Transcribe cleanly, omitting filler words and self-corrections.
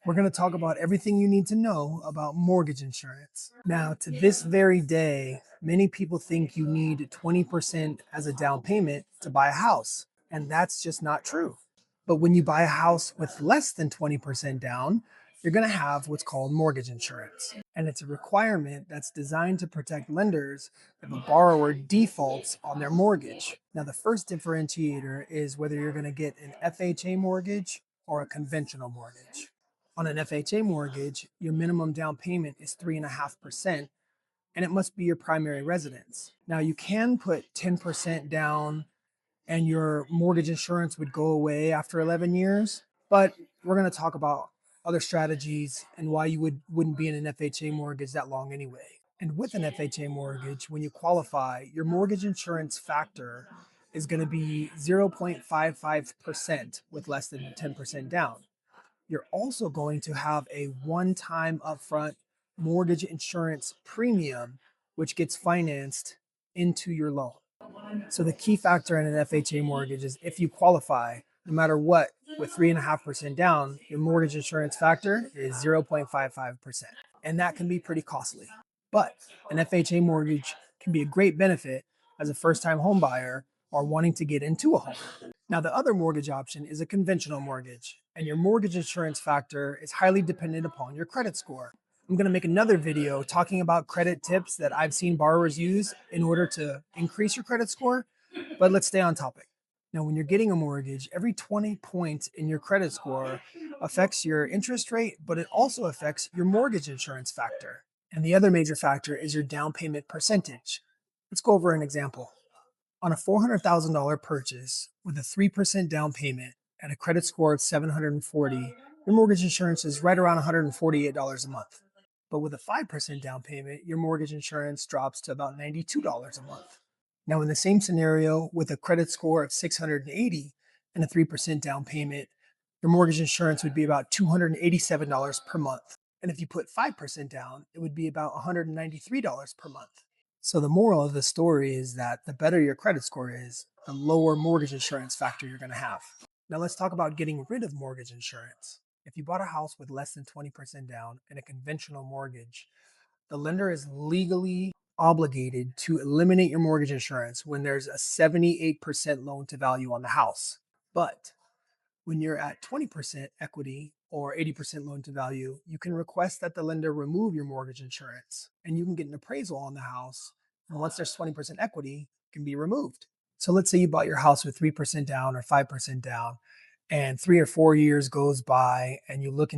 We're going to talk about everything you need to know about mortgage insurance. Now, to this very day, many people think you need 20% as a down payment to buy a house, and that's just not true. But when you buy a house with less than 20% down, you're going to have what's called mortgage insurance. And it's a requirement that's designed to protect lenders if a borrower defaults on their mortgage. Now, the first differentiator is whether you're going to get an FHA mortgage or a conventional mortgage. On an FHA mortgage, your minimum down payment is 3.5%, and it must be your primary residence. Now, you can put 10% down and your mortgage insurance would go away after 11 years, but we're going to talk about other strategies and why you wouldn't be in an FHA mortgage that long anyway. And with an FHA mortgage, when you qualify, your mortgage insurance factor is going to be 0.55% with less than 10% down. You're also going to have a one-time upfront mortgage insurance premium, which gets financed into your loan. So the key factor in an FHA mortgage is if you qualify, no matter what, with 3.5% down, your mortgage insurance factor is 0.55%. And that can be pretty costly. But an FHA mortgage can be a great benefit as a first-time home buyer or wanting to get into a home. Now, the other mortgage option is a conventional mortgage, and your mortgage insurance factor is highly dependent upon your credit score. I'm going to make another video talking about credit tips that I've seen borrowers use in order to increase your credit score, but let's stay on topic. Now, when you're getting a mortgage, every 20 points in your credit score affects your interest rate, but it also affects your mortgage insurance factor. And the other major factor is your down payment percentage. Let's go over an example. On a $400,000 purchase with a 3% down payment and a credit score of 740, your mortgage insurance is right around $148 a month. But with a 5% down payment, your mortgage insurance drops to about $92 a month. Now, in the same scenario, with a credit score of 680 and a 3% down payment, your mortgage insurance would be about $287 per month. And if you put 5% down, it would be about $193 per month. So the moral of the story is that the better your credit score is, the lower mortgage insurance factor you're going to have. Now let's talk about getting rid of mortgage insurance. If you bought a house with less than 20% down and a conventional mortgage, the lender is legally obligated to eliminate your mortgage insurance when there's a 78% loan to value on the house. But when you're at 20% equity or 80% loan to value, you can request that the lender remove your mortgage insurance and you can get an appraisal on the house. And once there's 20% equity, it can be removed. So let's say you bought your house with 3% down or 5% down, and 3 or 4 years goes by and you look and